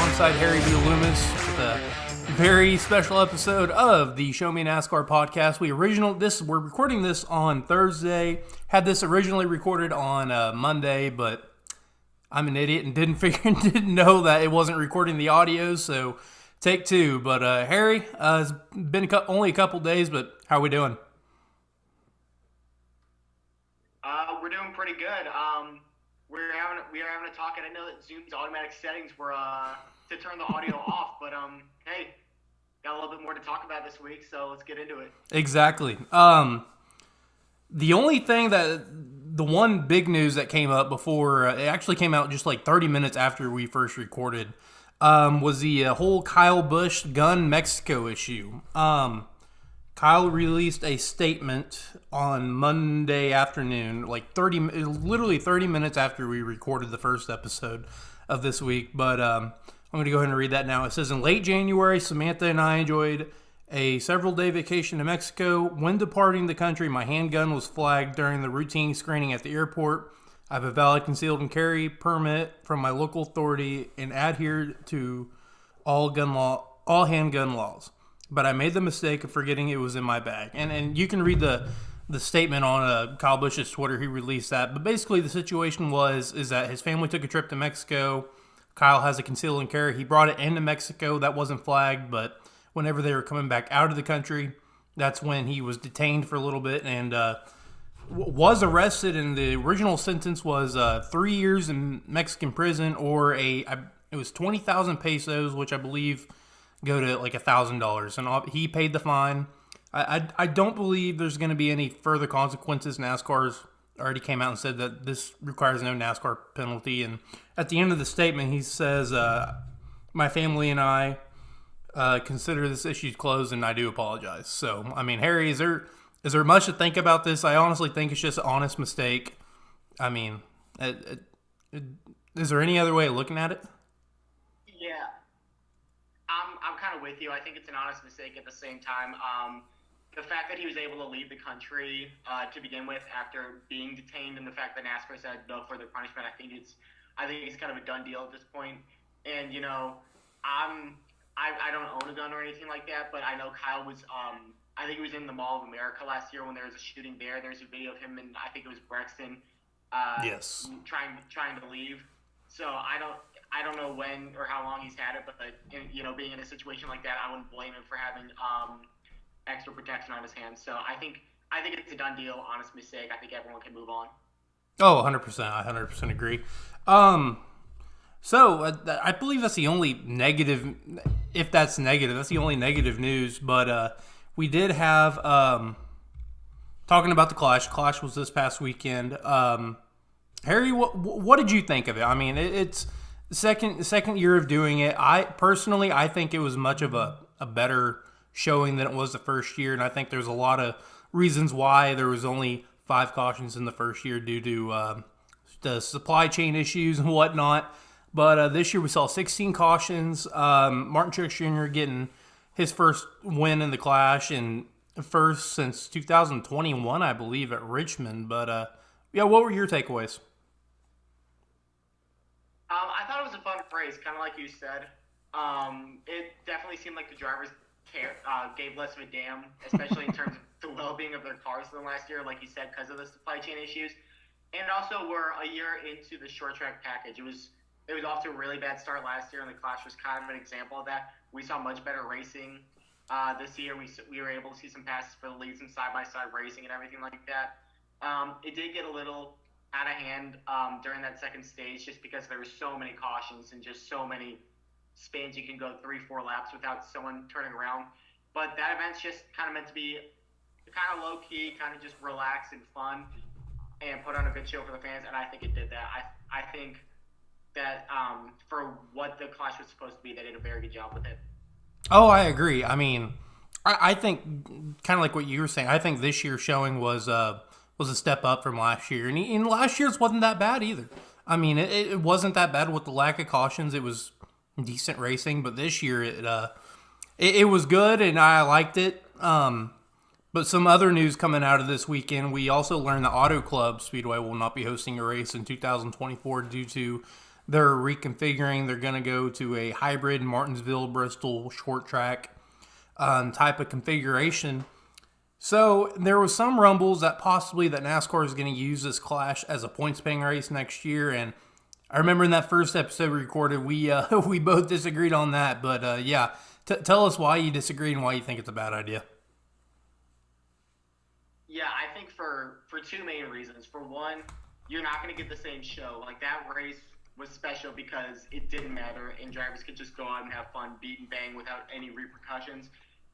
alongside Harry B. Loomis with a very special episode of the Show Me NASCAR podcast. We're recording this on Thursday. Had this originally recorded on Monday, but I'm an idiot and didn't know that it wasn't recording the audio. So take two. But Harry, it's been only a couple days, but how are we doing? We're doing pretty good. We are having a talk, and I know that Zoom's automatic settings were to turn the audio off, but hey, got a little bit more to talk about this week, so let's get into it. Exactly. The one big news that came up before it actually came out just like 30 minutes after we first recorded was the whole Kyle Busch Gun Mexico issue. Kyle released a statement on Monday afternoon, literally 30 minutes after we recorded the first episode of this week. But I'm going to go ahead and read that now. It says, in late January, Samantha and I enjoyed a several-day vacation to Mexico. When departing the country, my handgun was flagged during the routine screening at the airport. I have a valid concealed and carry permit from my local authority and adhere to all handgun laws. But I made the mistake of forgetting it was in my bag. And you can read the statement on Kyle Busch's Twitter. He released that. But basically the situation is that his family took a trip to Mexico. Kyle has a concealed and carry. He brought it into Mexico. That wasn't flagged. But whenever they were coming back out of the country, that's when he was detained for a little bit and was arrested. And the original sentence was 3 years in Mexican prison or it was 20,000 pesos, which I believe go to like $1,000, and he paid the fine. I don't believe there's going to be any further consequences. NASCAR's already came out and said that this requires no NASCAR penalty. And at the end of the statement, he says, "My family and I consider this issue closed, and I do apologize." So, I mean, Harry, is there much to think about this? I honestly think it's just an honest mistake. I mean, is there any other way of looking at it? Yeah. I'm kind of with you. I think it's an honest mistake at the same time. The fact that he was able to leave the country to begin with after being detained, and the fact that NASCAR said no further punishment, I think it's kind of a done deal at this point. And you know, I don't own a gun or anything like that, but I know Kyle was. I think he was in the Mall of America last year when there was a shooting there. There's a video of him and I think it was Brexton. Yes. Trying to leave. So I don't know when or how long he's had it, but being in a situation like that, I wouldn't blame him for having extra protection on his hands. So I think it's a done deal, honest mistake. I think everyone can move on. Oh, 100%. I 100% agree. So I believe that's the only negative, if that's negative, that's the only negative news. But we did have, talking about the Clash. Clash was this past weekend. Harry, what did you think of it? I mean, it's second year of doing it. I think it was much of a better showing than it was the first year, and I think there's a lot of reasons why there was only 5 cautions in the first year due to the supply chain issues and whatnot. But this year we saw 16 cautions. Martin Truex Jr. getting his first win in the Clash and first since 2021, I believe, at Richmond. But yeah, what were your takeaways? I thought it was a fun race, kind of like you said. It definitely seemed like the drivers gave less of a damn, especially in terms of the well-being of their cars than last year, like you said, because of the supply chain issues. And also, we're a year into the short track package. It was off to a really bad start last year, and the Clash was kind of an example of that. We saw much better racing this year. We were able to see some passes for the leads and side-by-side racing and everything like that. It did get a little out of hand during that second stage just because there were so many cautions and just so many spins. You can go 3-4 laps without someone turning around. But that event's just kind of meant to be kind of low-key, kind of just relaxed and fun and put on a good show for the fans, and I think it did that. I think that for what the Clash was supposed to be, they did a very good job with it. Oh, I agree. I mean, I think kind of like what you were saying, I think this year's showing was a step up from last year. And last year's wasn't that bad either. I mean, it wasn't that bad with the lack of cautions. It was decent racing, but this year it was good and I liked it. But some other news coming out of this weekend, we also learned that Auto Club Speedway will not be hosting a race in 2024 due to they're reconfiguring. They're going to go to a hybrid Martinsville Bristol short track type of configuration. So there was some rumbles that possibly that NASCAR is going to use this Clash as a points paying race next year, and I remember in that first episode we recorded, we we both disagreed on that. But yeah, tell us why you disagree and why you think it's a bad idea. Yeah, I think for two main reasons. For one, you're not going to get the same show. Like that race was special because it didn't matter and drivers could just go out and have fun, beat and bang without any repercussions.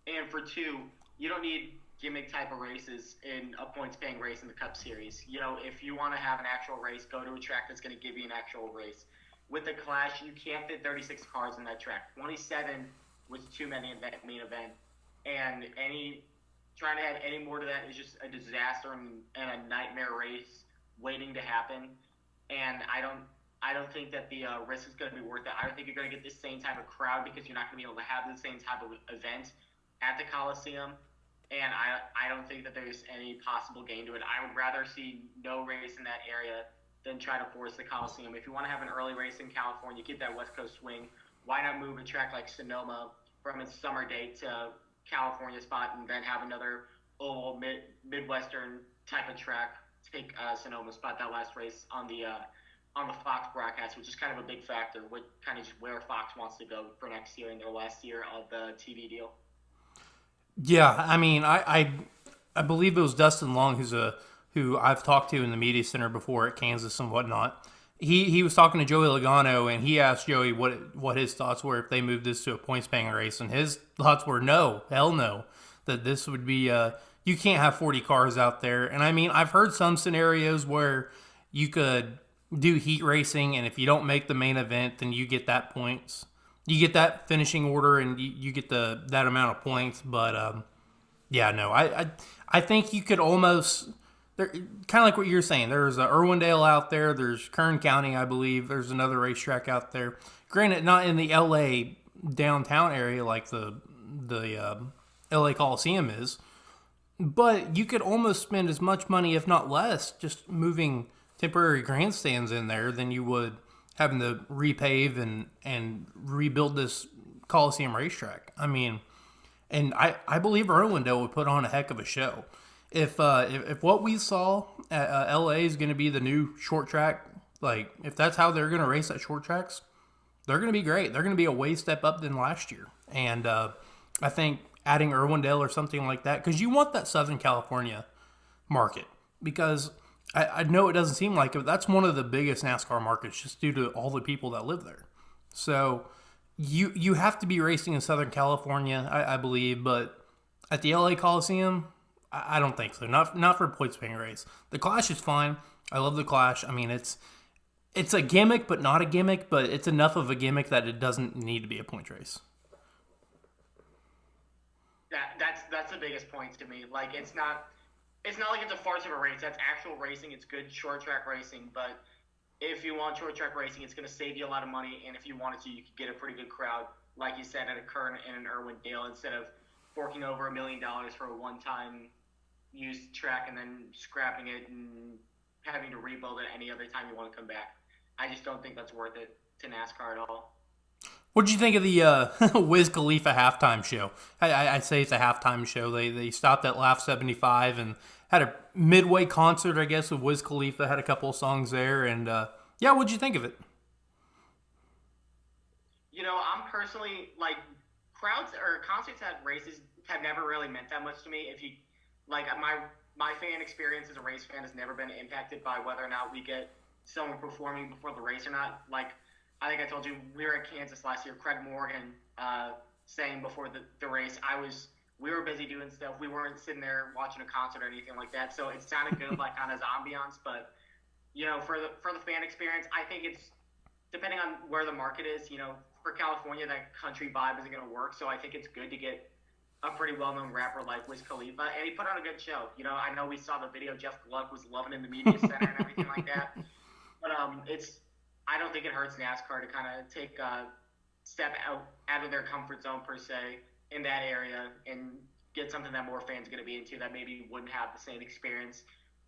And for two, you don't need gimmick type of races in a points paying race in the Cup Series. You know, if you want to have an actual race, go to a track that's going to give you an actual race. With the Clash, you can't fit 36 cars in that track. 27 was too many in that main event, and any trying to add any more to that is just a disaster and a nightmare race waiting to happen. And I don't think that the risk is going to be worth it. I don't think you're going to get the same type of crowd because you're not going to be able to have the same type of event at the Coliseum. And I don't think that there's any possible gain to it. I would rather see no race in that area than try to force the Coliseum. If you want to have an early race in California, get that West Coast swing. Why not move a track like Sonoma from its summer date to California spot and then have another oval Midwestern type of track take Sonoma spot that last race on the Fox broadcast, which is kind of a big factor. What kind of just where Fox wants to go for next year in their last year of the TV deal. Yeah, I mean, I believe it was Dustin Long who I've talked to in the media center before at Kansas and whatnot. He was talking to Joey Logano, and he asked Joey what his thoughts were if they moved this to a points paying race, and his thoughts were no, hell no, that this would be you can't have 40 cars out there. And I mean, I've heard some scenarios where you could do heat racing, and if you don't make the main event, then you get that points, you get that finishing order, and you get that amount of points. But yeah, no, I think you could almost. Kind of like what you're saying. There's Irwindale out there. There's Kern County, I believe. There's another racetrack out there. Granted, not in the L.A. downtown area like the L.A. Coliseum is, but you could almost spend as much money, if not less, just moving temporary grandstands in there than you would having to repave and rebuild this Coliseum racetrack. I mean, and I believe Irwindale would put on a heck of a show. If what we saw at LA is going to be the new short track, like if that's how they're going to race at short tracks, they're going to be great. They're going to be a way step up than last year. And I think adding Irwindale or something like that, because you want that Southern California market, because I know it doesn't seem like it, but that's one of the biggest NASCAR markets just due to all the people that live there. So you have to be racing in Southern California, I believe, but at the LA Coliseum, I don't think so. Not for a points paying race. The Clash is fine. I love the Clash. I mean, it's a gimmick, but not a gimmick. But it's enough of a gimmick that it doesn't need to be a points race. That's the biggest point to me. Like it's not like it's a farce of a race. That's actual racing. It's good short track racing. But if you want short track racing, it's going to save you a lot of money. And if you wanted to, you could get a pretty good crowd, like you said, at a Kern and an Irwindale instead of forking over $1 million for a one-time used track and then scrapping it and having to rebuild it any other time you want to come back. I just don't think that's worth it to NASCAR at all. What did you think of the Wiz Khalifa halftime show? I'd say it's a halftime show. They stopped at Laugh 75 and had a midway concert, I guess, with Wiz Khalifa. Had a couple of songs there, and yeah, what'd you think of it? You know, I'm personally like crowds or concerts at races have never really meant that much to me. If you like my fan experience as a race fan has never been impacted by whether or not we get someone performing before the race or not. Like I think I told you we were at Kansas last year. Craig Morgan saying before the race, we were busy doing stuff. We weren't sitting there watching a concert or anything like that. So it sounded good, like on his ambiance. But you know, for the fan experience, I think it's depending on where the market is. You know, for California, that country vibe isn't going to work. So I think it's good to get a pretty well-known rapper like Wiz Khalifa, and he put on a good show. You know, I know we saw the video. Jeff Gluck was loving in the media center and everything like that. But I don't think it hurts NASCAR to kind of take a step out of their comfort zone per se in that area and get something that more fans are going to be into that maybe wouldn't have the same experience.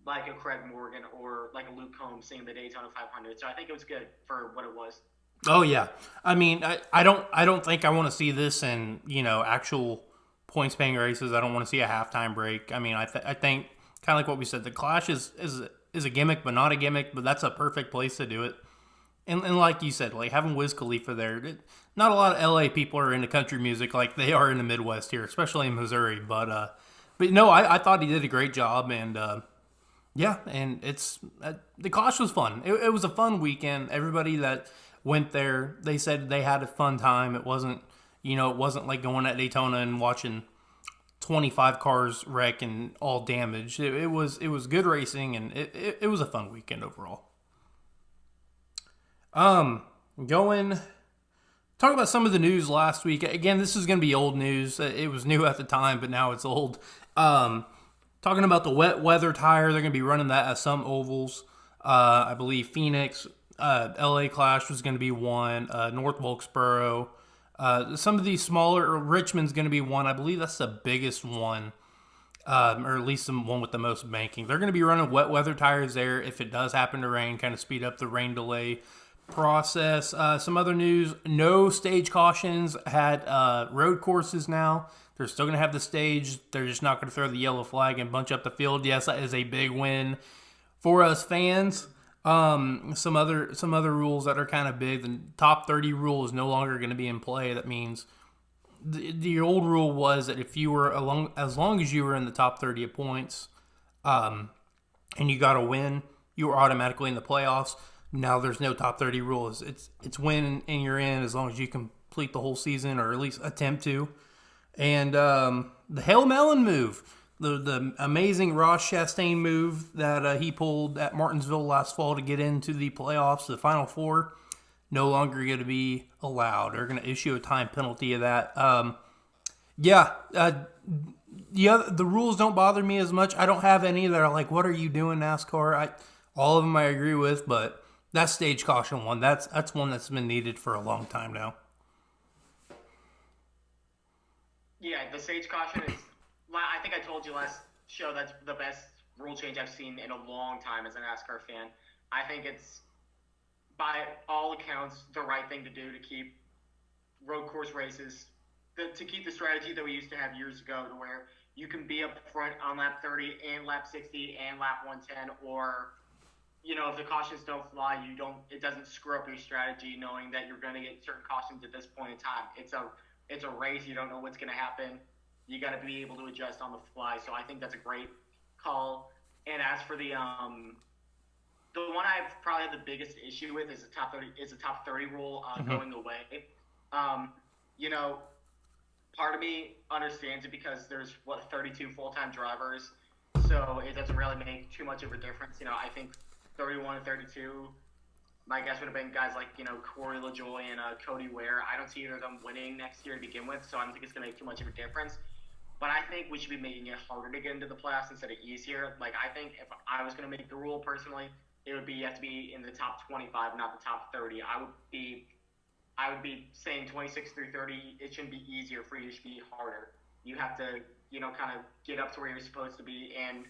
like a Craig Morgan or like a Luke Combs seeing the Daytona 500. So I think it was good for what it was. Oh yeah, I mean, I don't think I want to see this in actual points paying races. I don't want to see a halftime break. I mean, I think kind of like what we said, the Clash is a gimmick, but not a gimmick. But that's a perfect place to do it. And like you said, like having Wiz Khalifa there, not a lot of LA people are into country music like they are in the Midwest here, especially in Missouri. But no, I thought he did a great job, and yeah, and the Clash was fun. It was a fun weekend. Everybody that went there, they said they had a fun time. It wasn't like going at Daytona and watching 25 cars wreck and all damaged. It was good racing, and it was a fun weekend overall. Going talk about some of the news last week. Again, this is going to be old news. It was new at the time, but now it's old. Talking about the wet weather tire, they're going to be running that at some ovals. I believe Phoenix, LA Clash was going to be one. North Wilkesboro. Some of these smaller, Richmond's going to be one. I believe that's the biggest one, or at least the one with the most banking. They're going to be running wet weather tires there if it does happen to rain, kind of speed up the rain delay process. Some other news: no stage cautions at road courses now. They're still going to have the stage. They're just not going to throw the yellow flag and bunch up the field. Yes, that is a big win for us fans. Some other rules that are kind of big. The top 30 rule is no longer going to be in play. That means the old rule was that if you were as long as you were in the top 30 of points, and you got a win, you were automatically in the playoffs. Now there's no top 30 rules. It's win and you're in as long as you complete the whole season or at least attempt to. And the Hail Melon move, the amazing Ross Chastain move that he pulled at Martinsville last fall to get into the playoffs, the Final Four, no longer going to be allowed. They're going to issue a time penalty of that. The rules don't bother me as much. I don't have any that are like, what are you doing, NASCAR? All of them I agree with, but that stage caution one, that's one that's been needed for a long time now. Yeah, the stage caution is. I think I told you last show that's the best rule change I've seen in a long time as a NASCAR fan. I think it's, by all accounts, the right thing to do to keep road course races, to keep the strategy that we used to have years ago, to where you can be up front on lap 30 and lap 60 and lap 110, or if the cautions don't fly, it doesn't screw up your strategy knowing that you're going to get certain cautions at this point in time. It's a race. You don't know what's going to happen. You got to be able to adjust on the fly. So I think that's a great call. And as for the one I've probably had the biggest issue with is the top 30 rule going away. Part of me understands it because there's 32 full-time drivers, so it doesn't really make too much of a difference. I think 31 and 32. My guess would have been guys like, Corey LaJoie and Cody Ware. I don't see either of them winning next year to begin with, so I don't think it's going to make too much of a difference. But I think we should be making it harder to get into the playoffs instead of easier. Like, I think if I was going to make the rule personally, it would be you have to be in the top 25, not the top 30. I would be saying 26 through 30. It shouldn't be easier for you. It should be harder. You have to, kind of get up to where you're supposed to be and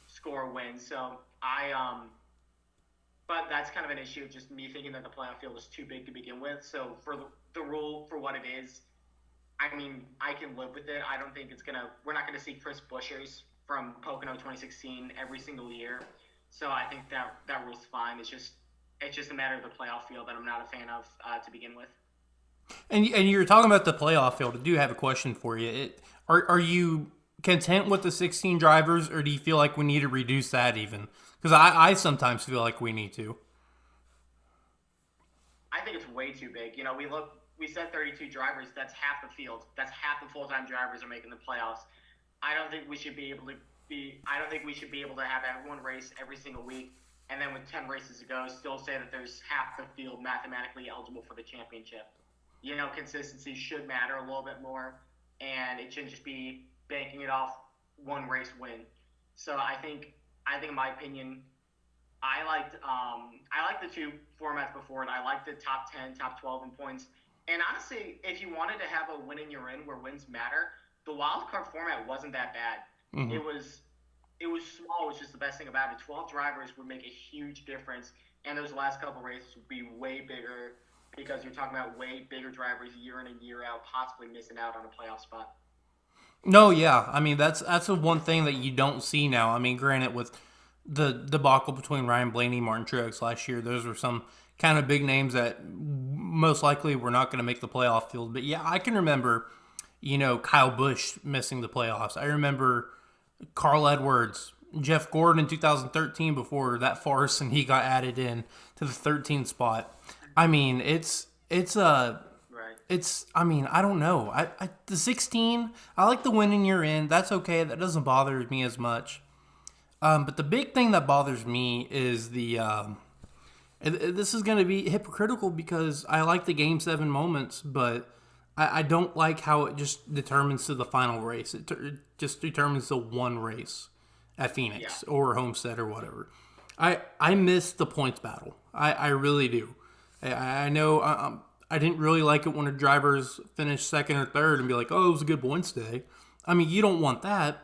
score wins. So but that's kind of an issue, just me thinking that the playoff field is too big to begin with. So for the rule, for what it is, I mean, I can live with it. I don't think we're not going to see Chris Bueshers from Pocono 2016 every single year. So I think that rule's fine. It's just a matter of the playoff field that I'm not a fan of to begin with. And you're talking about the playoff field. I do have a question for you. Are you content with the 16 drivers, or do you feel like we need to reduce that even? Because I sometimes feel like we need to. I think it's way too big. We said 32 drivers. That's half the field. That's half the full-time drivers are making the playoffs. I don't think we should be able to have everyone race every single week, and then with 10 races to go, still say that there's half the field mathematically eligible for the championship. Consistency should matter a little bit more, and it shouldn't just be banking it off one race win. So I think in my opinion, I liked the two formats before, and I liked the top 10, top 12 in points. And honestly, if you wanted to have a win and you're in where wins matter, the wild card format wasn't that bad. Mm-hmm. it was small, which is the best thing about it. 12 drivers would make a huge difference, and those last couple races would be way bigger because you're talking about way bigger drivers year in and year out, possibly missing out on a playoff spot. No, yeah. I mean, that's the one thing that you don't see now. I mean, granted, with the debacle between Ryan Blaney and Martin Truex last year, those were some kind of big names that most likely were not going to make the playoff field. But yeah, I can remember, Kyle Busch missing the playoffs. I remember Carl Edwards, Jeff Gordon in 2013 before that farce and he got added in to the 13th spot. I mean, Right. I mean, I don't know. The 16, I like the winning you're in. That's okay. That doesn't bother me as much. But the big thing that bothers me is this is going to be hypocritical because I like the Game 7 moments, but I don't like how it just determines to the final race. It just determines the one race at Phoenix or Homestead or whatever. I miss the points battle. I really do. I know I didn't really like it when the drivers finished second or third and be like, oh, it was a good points day. I mean, you don't want that.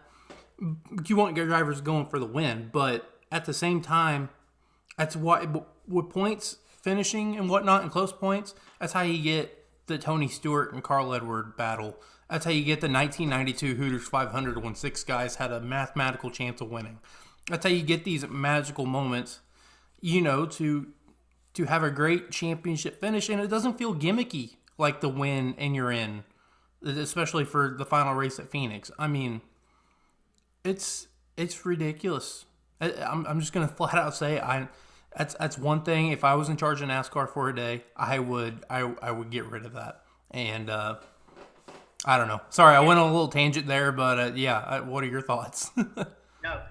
You want your drivers going for the win. But at the same time, that's why with points finishing and whatnot and close points, that's how you get the Tony Stewart and Carl Edward battle. That's how you get the 1992 Hooters 500 when 6 guys had a mathematical chance of winning. That's how you get these magical moments, to have a great championship finish, and it doesn't feel gimmicky like the win and you're in, especially for the final race at Phoenix. I mean, it's ridiculous. I'm just gonna flat out say that's one thing. If I was in charge of NASCAR for a day, I would get rid of that. And I don't know. Sorry, I went on a little tangent there, but what are your thoughts? No,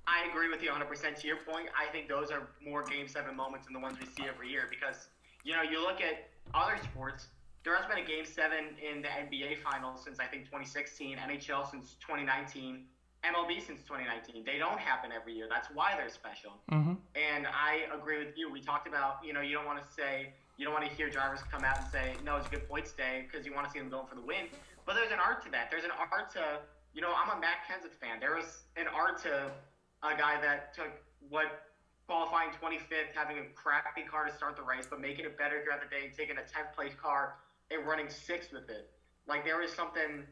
I agree with you 100%. To your point, I think those are more Game 7 moments than the ones we see every year because, you look at other sports, there has been a Game 7 in the NBA Finals since, I think, 2016, NHL since 2019, MLB since 2019. They don't happen every year. That's why they're special. Mm-hmm. And I agree with you. We talked about, you don't want to hear drivers come out and say, no, it's a good points day because you want to see them going for the win. But there's an art to that. There's an art to, I'm a Matt Kenseth fan. There was an art to a guy that took qualifying 25th, having a crappy car to start the race, but making it better throughout the day, taking a 10th place car and running 6th with it. Like there was something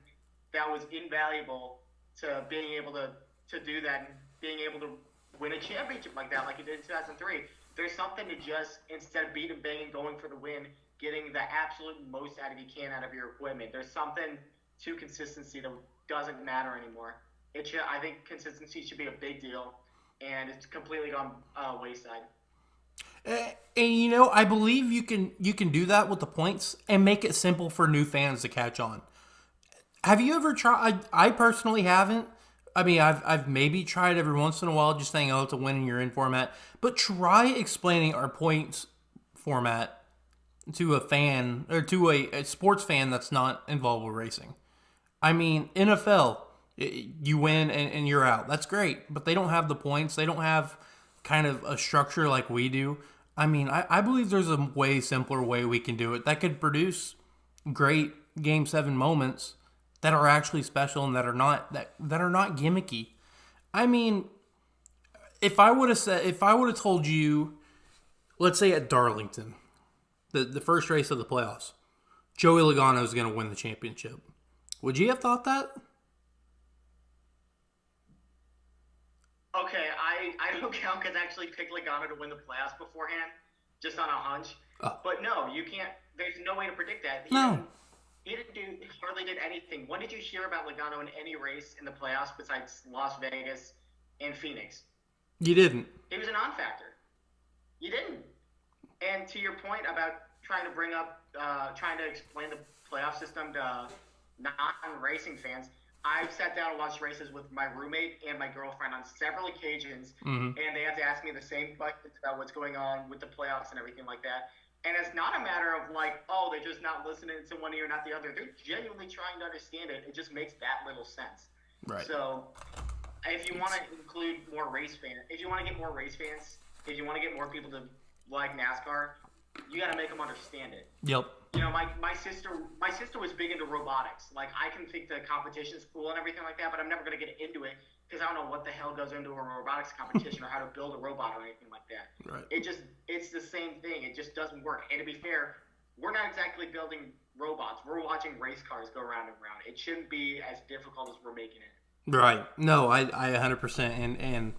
that was invaluable to being able to do that and being able to win a championship like that, like he did in 2003. There's something to just, instead of beating, banging, going for the win, getting the absolute most out of you can out of your equipment. There's something to consistency that doesn't matter anymore. I think consistency should be a big deal, and it's completely gone wayside. And I believe you can do that with the points and make it simple for new fans to catch on. Have you ever tried? I personally haven't. I mean, I've maybe tried every once in a while, just saying, "Oh, it's a win and you're in" format. But try explaining our points format to a fan or to a sports fan that's not involved with racing. I mean, NFL. You win and you're out. That's great. But they don't have the points. They don't have kind of a structure like we do. I mean, I believe there's a way simpler way we can do it that could produce great Game 7 moments that are actually special and that are not gimmicky. I mean, if I would have told you, let's say at Darlington, the first race of the playoffs, Joey Logano is going to win the championship, would you have thought that? Okay, I don't count because I actually picked Logano to win the playoffs beforehand, just on a hunch. Oh. But no, you can't. There's no way to predict that. He hardly did anything. When did you hear about Logano in any race in the playoffs besides Las Vegas and Phoenix? You didn't. He was a non-factor. You didn't. And to your point about trying to explain the playoff system to non-racing fans, I've sat down and watched races with my roommate and my girlfriend on several occasions, and they have to ask me the same questions about what's going on with the playoffs and everything like that. And it's not a matter of like, oh, they're just not listening to one ear, not the other. They're genuinely trying to understand it. It just makes that little sense. Right. So if you want to include more race fans, if you want to get more race fans, if you want to get more people to like NASCAR, you got to make them understand it. Yep. My sister was big into robotics. Like, I can think the competition's cool and everything like that, but I'm never gonna get into it because I don't know what the hell goes into a robotics competition or how to build a robot or anything like that. Right. It's the same thing. It just doesn't work. And to be fair, we're not exactly building robots. We're watching race cars go round and round. It shouldn't be as difficult as we're making it. Right. No, I 100%. And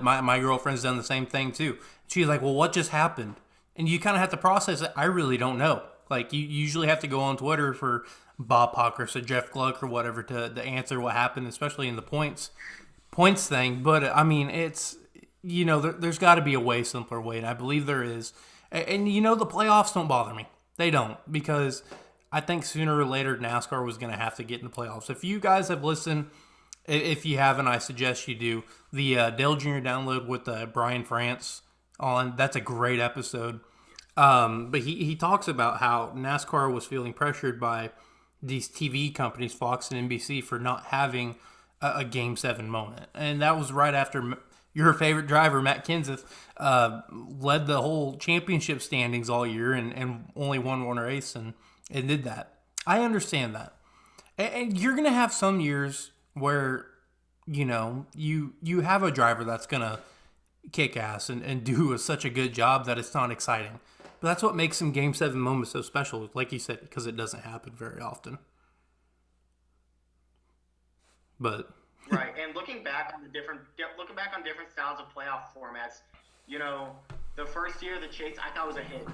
my girlfriend's done the same thing too. She's like, well, what just happened? And you kind of have to process it. I really don't know. Like, you usually have to go on Twitter for Bob Pockers or Jeff Gluck or whatever to answer what happened, especially in the points thing. But I mean, it's, there's got to be a way simpler way, and I believe there is. And the playoffs don't bother me. They don't, because I think sooner or later NASCAR was going to have to get in the playoffs. If you guys have listened, if you haven't, I suggest you do. The Dale Jr. download with Brian France on, that's a great episode. But he talks about how NASCAR was feeling pressured by these TV companies, Fox and NBC, for not having a Game 7 moment. And that was right after your favorite driver, Matt Kenseth, led the whole championship standings all year and only won one race and did that. I understand that. And you're going to have some years where, you have a driver that's going to kick ass and do such a good job that it's not exciting. But that's what makes some Game 7 moments so special, like you said, because it doesn't happen very often. But right, and looking back on different styles of playoff formats, the first year the Chase I thought was a hit.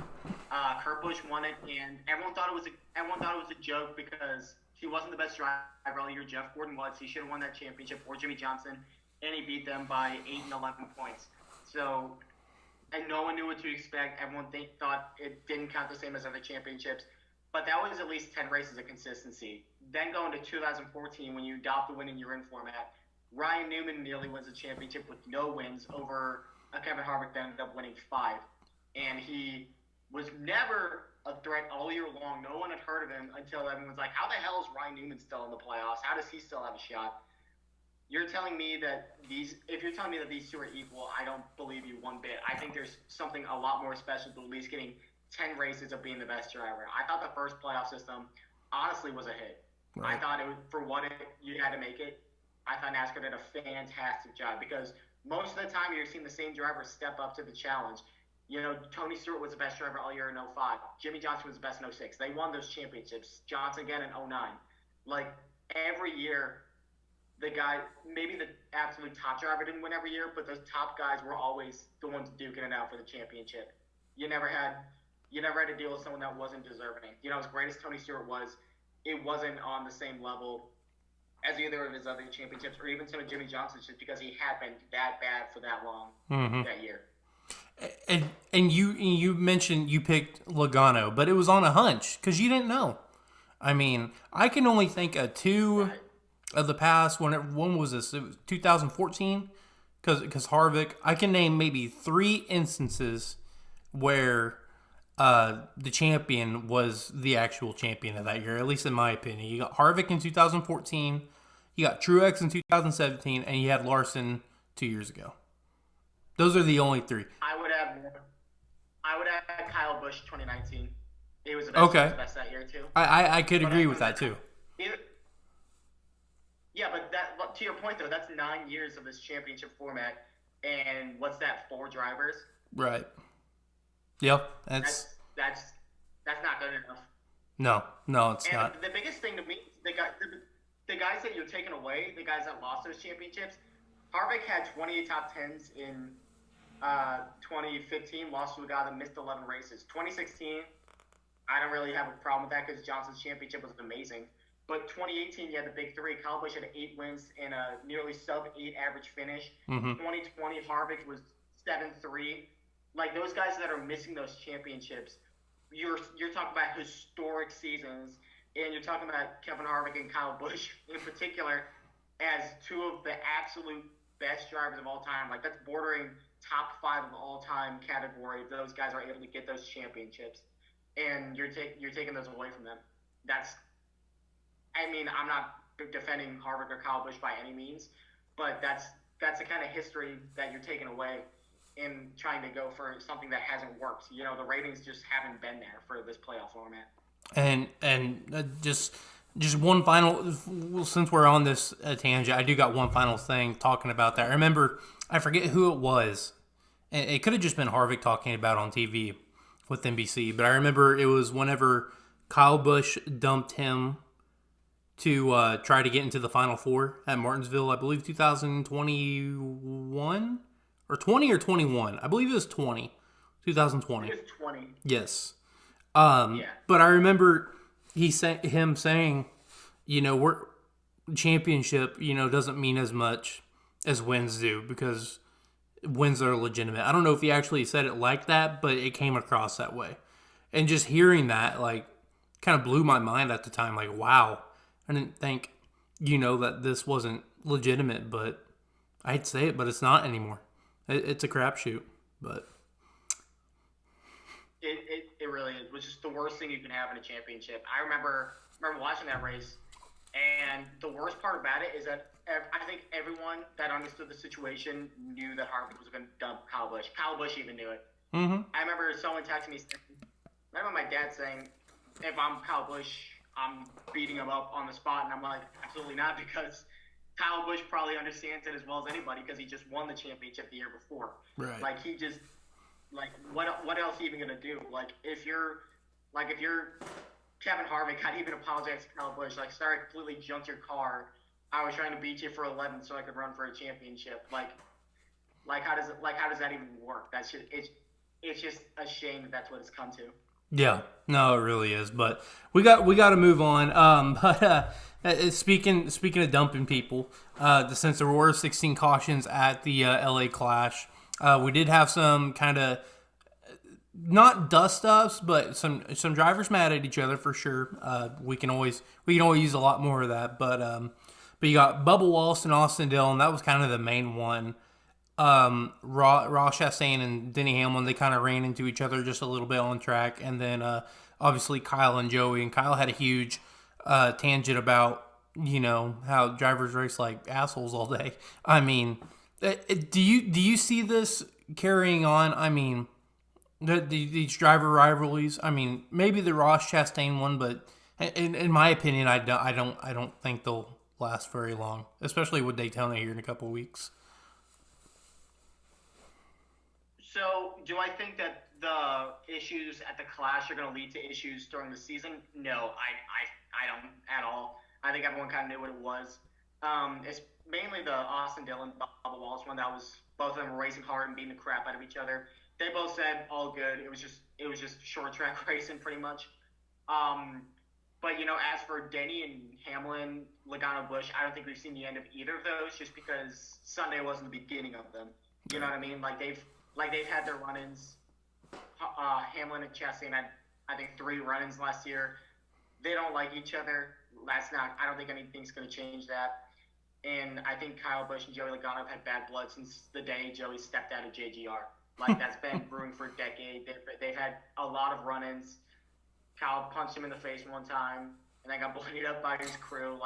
Kurt Busch won it, and everyone thought it was a joke because he wasn't the best driver all year. Jeff Gordon was. He should have won that championship, or Jimmy Johnson, and he beat them by 8 and 11 points. So, and no one knew what to expect. Everyone thought it didn't count the same as other championships. But that was at least 10 races of consistency. Then going to 2014, when you adopt the win in your in format, Ryan Newman nearly wins the championship with no wins over Kevin Harvick that ended up winning 5. And he was never a threat all year long. No one had heard of him until everyone was like, how the hell is Ryan Newman still in the playoffs? How does he still have a shot? If you're telling me that these two are equal, I don't believe you one bit. I think there's something a lot more special to at least getting 10 races of being the best driver. I thought the first playoff system honestly was a hit. Right. I thought it was, for what you had to make it, I thought NASCAR did a fantastic job because most of the time you're seeing the same driver step up to the challenge. Tony Stewart was the best driver all year in 05. Jimmy Johnson was the best in 06. They won those championships. Johnson again in 09. Like, every year, the guy, maybe the absolute top driver didn't win every year, but those top guys were always the ones duking it out for the championship. You never had to deal with someone that wasn't deserving. As great as Tony Stewart was, it wasn't on the same level as either of his other championships or even some of Jimmy Johnson's just because he had been that bad for that long that year. And you mentioned you picked Logano, but it was on a hunch because you didn't know. I mean, I can only think of two of the past. When was this? It was 2014 because Harvick. I can name maybe 3 instances where the champion was the actual champion of that year, at least in my opinion. You got Harvick in 2014, you got Truex in 2017, and you had Larson 2 years ago. Those are the only 3. I would add Kyle Busch 2019. He was the best that year too. I could agree with that too. Yeah, but to your point though, that's 9 years of this championship format, and what's that? 4 drivers. Right. Yep. That's not good enough. No, it's not. The biggest thing to me, the guys that you're taking away, the guys that lost those championships, Harvick had 28 top 10s in 2015, lost to a guy that missed 11 races. 2016, I don't really have a problem with that because Johnson's championship was amazing. But 2018, you had the big 3. Kyle Busch had 8 wins and a nearly sub-8 average finish. 2020, Harvick was 7-3. Like, those guys that are missing those championships, you're talking about historic seasons, and you're talking about Kevin Harvick and Kyle Busch in particular as 2 of the absolute best drivers of all time. Like, that's bordering top 5 of all time category if those guys are able to get those championships, and you're taking those away from them. I'm not defending Harvick or Kyle Busch by any means, but that's the kind of history that you're taking away. in trying to go for something that hasn't worked. You know, the ratings just haven't been there for this playoff format. And just one final, since we're on this tangent, I do got one final thing talking about that. I remember, I forget who it was, and it could have just been Harvick talking about on TV with NBC, but I remember it was whenever Kyle Busch dumped him to try to get into the Final Four at Martinsville, I believe 2021 or 20 or 21. I believe it was 20, I 2020. think it's 20. Yes. Yeah. But I remember him saying, we're championship, doesn't mean as much as wins do because wins are legitimate. I don't know if he actually said it like that, but it came across that way. And just hearing that, like, kind of blew my mind at the time. Like, wow, I didn't think, that this wasn't legitimate, but I'd say it, but it's not anymore. It's a crapshoot, but. It really is. Which is the worst thing you can have in a championship. I remember watching that race, and the worst part about it is that I think everyone that understood the situation knew that Harvick was going to dump Kyle Busch. Kyle Busch even knew it. Mm-hmm. I remember someone texting me. I remember my dad saying, "If I'm Kyle Busch, I'm beating him up on the spot," and I'm like, "Absolutely not," because Kyle Busch probably understands it as well as anybody because he just won the championship the year before. Right. Like he just what else are you even gonna do? Like if you're Kevin Harvick, how do you even apologize to Kyle Busch? Like, sorry, I completely junked your car. I was trying to beat you for 11 so I could run for a championship. How does that even work? It's just a shame that that's what it's come to. Yeah, no, it really is. But we got to move on. Speaking of dumping people, since there were 16 cautions at the LA Clash, we did have some kind of not dust ups, but some drivers mad at each other for sure. We can always use a lot more of that. But you got Bubba Wallace and Austin Dillon. That was kind of the main one. Ross Chastain and Denny Hamlin, they kind of ran into each other just a little bit on track, and then obviously Kyle and Joey. And Kyle had a huge tangent about how drivers race like assholes all day. I mean, do you see this carrying on? I mean, these driver rivalries. I mean, maybe the Ross Chastain one, but in my opinion, I don't think they'll last very long, especially with Daytona here in a couple of weeks. So, do I think that the issues at the Clash are going to lead to issues during the season? No, I don't at all. I think everyone kind of knew what it was. It's mainly the Austin Dillon, Bubba Wallace one that was both of them were racing hard and beating the crap out of each other. They both said all good. It was just short track racing pretty much. But as for Denny and Hamlin, Logano Bush, I don't think we've seen the end of either of those, just because Sunday wasn't the beginning of them. You know what I mean? Like they've had their run-ins. Hamlin and Chastain had, I think, 3 run-ins last year. They don't like each other. I don't think anything's going to change that. And I think Kyle Busch and Joey Logano have had bad blood since the day Joey stepped out of JGR. Like, that's been brewing for a decade. They've had a lot of run-ins. Kyle punched him in the face one time, and then got bloodied up by his crew.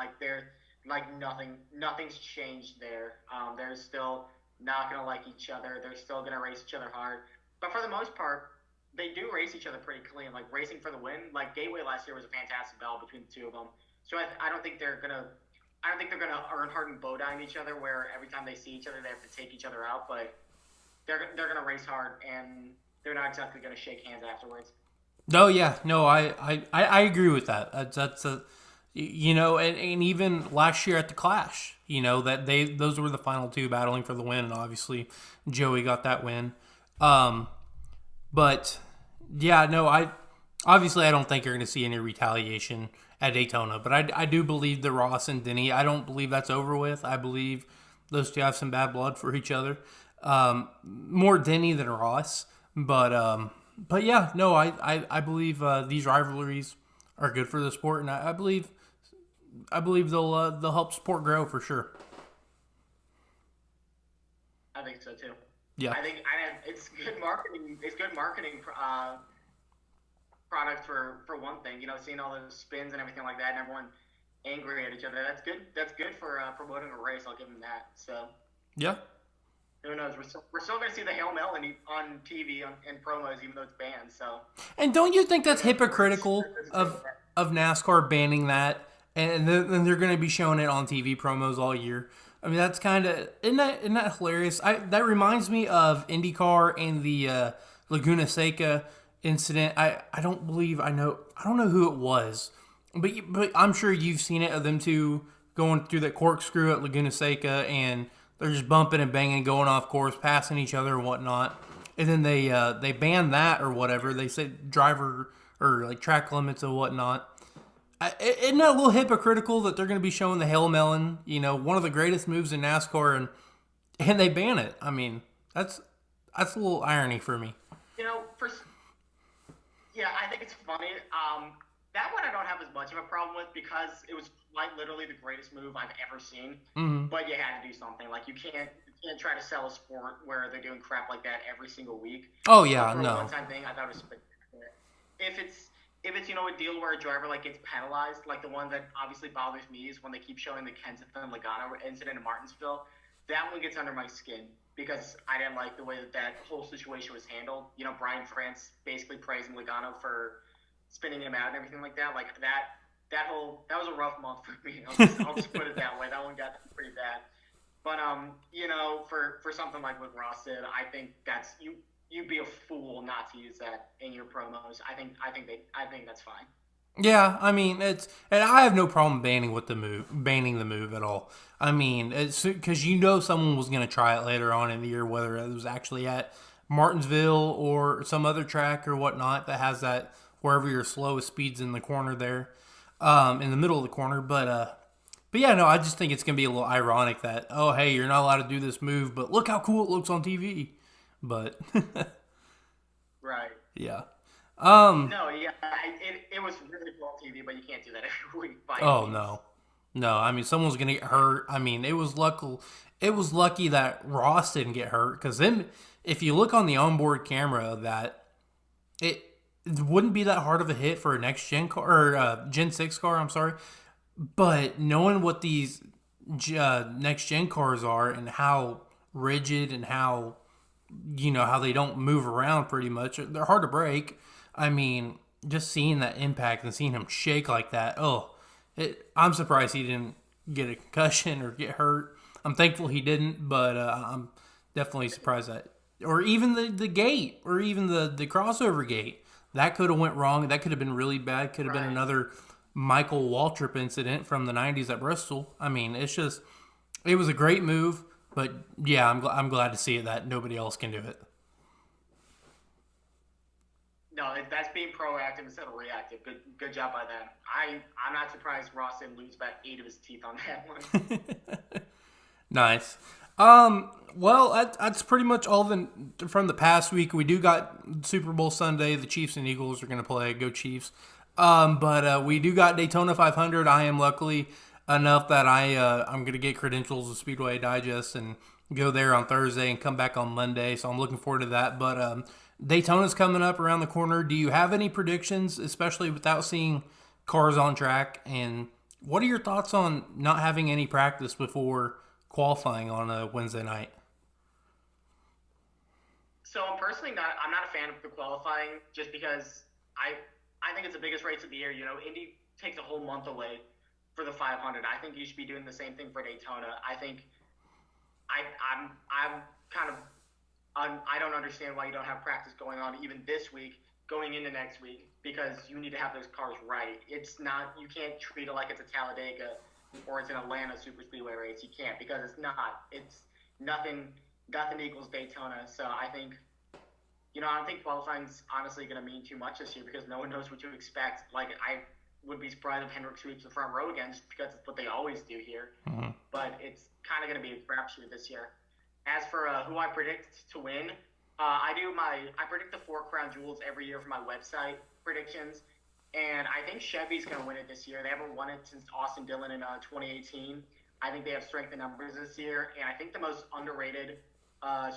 Nothing's changed there. They're still not going to like each other. They're still going to race each other hard. But for the most part, they do race each other pretty clean. Like, racing for the win. Like, Gateway last year was a fantastic battle between the two of them. So I don't think they're gonna earn hard and bow down each other, where every time they see each other they have to take each other out. But they're gonna race hard, and they're not exactly gonna shake hands afterwards. Oh yeah, no, I agree with that. That's a and even last year at the Clash, that those were the final 2 battling for the win, and obviously Joey got that win. But yeah, no, I don't think you're going to see any retaliation at Daytona, but I do believe the Ross and Denny. I don't believe that's over with. I believe those two have some bad blood for each other. More Denny than Ross, but yeah, no, I believe these rivalries are good for the sport, and I believe they'll help sport grow for sure. I think so too. Yeah, I think it's good marketing. It's good marketing product for one thing. Seeing all those spins and everything like that, and everyone angry at each other. That's good. That's good for promoting a race. I'll give them that. So yeah, Who knows? We're still going to see the Hail Melon on TV and promos, even though it's banned. So And don't you think who that's knows where it's hypocritical going of to NASCAR banning that, and then they're going to be showing it on TV promos all year? I mean, that's kind of isn't that hilarious? That reminds me of IndyCar and the Laguna Seca incident. I don't believe I don't know who it was, but I'm sure you've seen it of them two going through that corkscrew at Laguna Seca, and they're just bumping and banging, going off course, passing each other and whatnot. And then they banned that or whatever. They said driver or like track limits and whatnot. Isn't that a little hypocritical that they're going to be showing the Hail Melon, one of the greatest moves in NASCAR, and they ban it? I mean, that's a little irony for me. you know, for Yeah, I think it's funny. That one I don't have as much of a problem with because it was like literally the greatest move I've ever seen. Hmm. But you had to do something. Like you can't try to sell a sport where they're doing crap like that every single week. Oh So yeah, for a no. one-time thing, I thought it was spectacular. If it's a deal where a driver like gets penalized, like the one that obviously bothers me is when they keep showing the Kensington Logano incident in Martinsville. That one gets under my skin because I didn't like the way that whole situation was handled. Brian France basically praising Logano for spinning him out and everything like that. Like that was a rough month for me. I'll just put it that way. That one got pretty bad. But for something like what Ross did, I think that's you'd be a fool not to use that in your promos. I think that's fine. Yeah, I mean and I have no problem banning the move at all. I mean, it's because someone was going to try it later on in the year, whether it was actually at Martinsville or some other track or whatnot that has that wherever your slowest speeds in the corner there, in the middle of the corner. But yeah, no, I just think it's going to be a little ironic that hey, you're not allowed to do this move, but look how cool it looks on TV. But Right. yeah. No, yeah, it was really cool on TV, but you can't do that every week by any Oh means. no, no. I mean, someone's gonna get hurt. I mean, it was lucky that Ross didn't get hurt because then, if you look on the onboard camera, that it, it wouldn't be that hard of a hit for a next gen car or Gen 6 car. I'm sorry, but knowing what these next gen cars are and how rigid and how they don't move around pretty much. They're hard to break. I mean, just seeing that impact and seeing him shake like that, I'm surprised he didn't get a concussion or get hurt. I'm thankful he didn't, but I'm definitely surprised that, or even the gate, or even the crossover gate, that could have went wrong. That could have been really bad. Could have been Right. another Michael Waltrip incident from the '90s at Bristol. I mean, it was a great move, but yeah, I'm glad to see it that nobody else can do it. No, that's being proactive instead of reactive. Good job by them. I'm not surprised Ross didn't lose about 8 of his teeth on that one. Nice. Well, that's pretty much all from the past week. We do got Super Bowl Sunday. The Chiefs and Eagles are going to play. Go Chiefs. But we do got Daytona 500. I am luckily enough that I'm going to get credentials of Speedway Digest and go there on Thursday and come back on Monday. So I'm looking forward to that. But Daytona's coming up around the corner. Do you have any predictions, especially without seeing cars on track? And what are your thoughts on not having any practice before qualifying on a Wednesday night? So I'm not a fan of the qualifying just because I think it's the biggest race of the year. Indy takes a whole month away for the 500. I think you should be doing the same thing for Daytona. I think I'm kind of I don't understand why you don't have practice going on even this week, going into next week, because you need to have those cars right. It's not You can't treat it like it's a Talladega or it's an Atlanta Super Speedway race. You can't, because it's not. It's nothing. Nothing equals Daytona. So I don't think qualifying's honestly going to mean too much this year because no one knows what to expect. Like, I would be surprised if Hendrick sweeps the front row again just because it's what they always do here. Mhm. But it's kind of going to be a crapshoot this year. As for who I predict to win, I predict the 4 crown jewels every year for my website predictions, and I think Chevy's going to win it this year. They haven't won it since Austin Dillon in 2018. I think they have strength in numbers this year, and I think the most underrated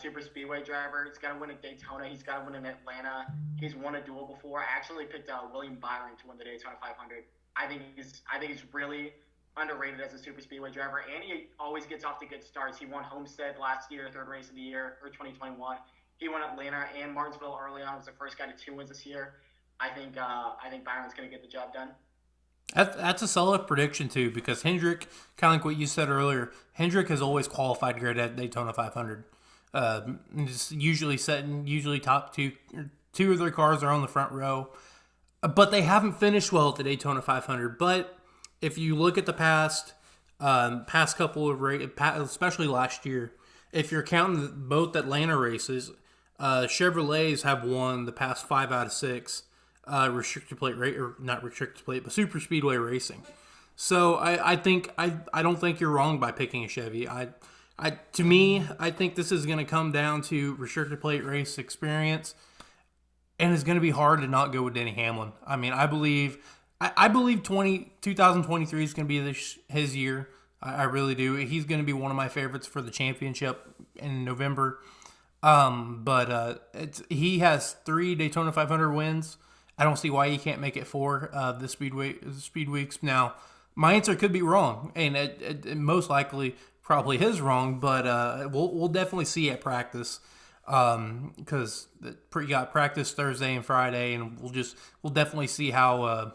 super speedway driver, he's got to win at Daytona. He's got to win in Atlanta. He's won a duel before. I actually picked William Byron to win the Daytona 500. I think he's really underrated as a super speedway driver, and he always gets off to good starts. He won Homestead last year, third race of the year, or 2021. He won Atlanta and Martinsville early on. Was the first guy to 2 wins this year. I think Byron's going to get the job done. That's a solid prediction too, because Hendrick, kind of like what you said earlier, Hendrick has always qualified great at Daytona 500. Usually top two of their cars are on the front row, but they haven't finished well at the Daytona 500. But if you look at the past couple of races, especially last year, if you're counting both Atlanta races, Chevrolets have won the past 5 out of 6 restricted plate or not restricted plate, but super speedway racing. So I don't think you're wrong by picking a Chevy. To me, I think this is going to come down to restricted plate race experience, and it's going to be hard to not go with Denny Hamlin. I mean, I believe 2023 is going to be his year. I really do. He's going to be one of my favorites for the championship in November. He has 3 Daytona 500 wins. I don't see why he can't make it 4 the speed weeks. Now, my answer could be wrong, and it most likely probably is wrong, but we'll definitely see at practice, because you got practice Thursday and Friday, and we'll definitely see how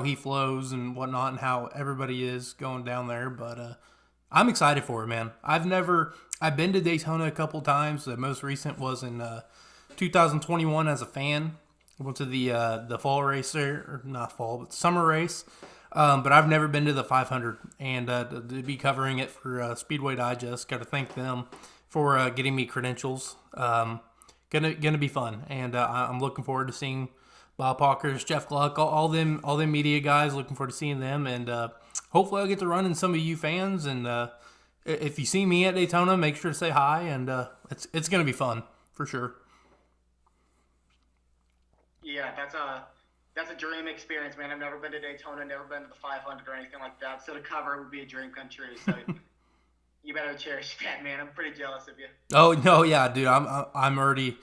he flows and whatnot, and how everybody is going down there. But I'm excited for it, man. I've been to Daytona a couple times. The most recent was in 2021 as a fan. I went to the fall race there, or not fall, but summer race. But I've never been to the 500, and to be covering it for Speedway Digest, got to thank them for getting me credentials. Gonna be fun, and I'm looking forward to seeing Bob Hawkers, Jeff Gluck, all them media guys. Looking forward to seeing them, and hopefully I'll get to run in some of you fans. And if you see me at Daytona, make sure to say hi, and it's gonna be fun for sure. Yeah, that's a dream experience, man. I've never been to Daytona, never been to the 500 or anything like that. So to cover would be a dream come true. So you better cherish that, man. I'm pretty jealous of you. Oh no, yeah, dude. I'm already.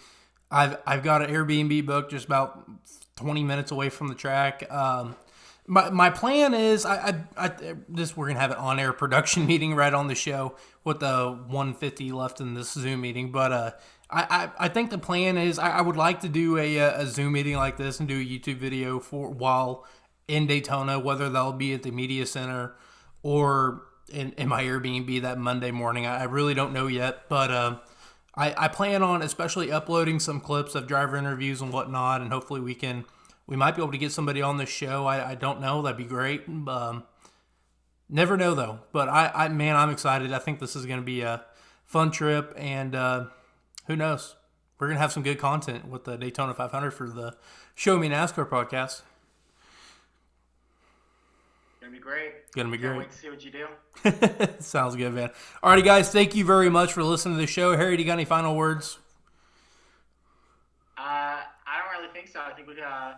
I've got an Airbnb booked just about 20 minutes away from the track. My plan is we're gonna have an on-air production meeting right on the show with the 150 left in this Zoom meeting, but I think the plan is I would like to do a Zoom meeting like this and do a YouTube video while in Daytona, whether that'll be at the media center or in my Airbnb that Monday morning. I really don't know yet, but I plan on especially uploading some clips of driver interviews and whatnot, and hopefully we might be able to get somebody on this show. I don't know. That'd be great. Never know though. But I'm excited. I think this is going to be a fun trip, and who knows? We're going to have some good content with the Daytona 500 for the Show Me NASCAR podcast. Gonna be great. Can't wait to see what you do. Sounds good, man. Alrighty, guys. Thank you very much for listening to the show. Harry, do you got any final words? I don't really think so. I think I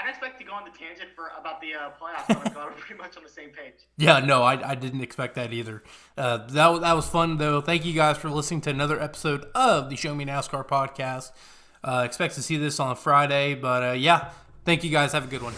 didn't expect to go on the tangent about the playoffs, but I'm glad we're pretty much on the same page. Yeah, no, I didn't expect that either. That was fun, though. Thank you guys for listening to another episode of the Show Me NASCAR podcast. Expect to see this on Friday, but yeah, thank you guys. Have a good one.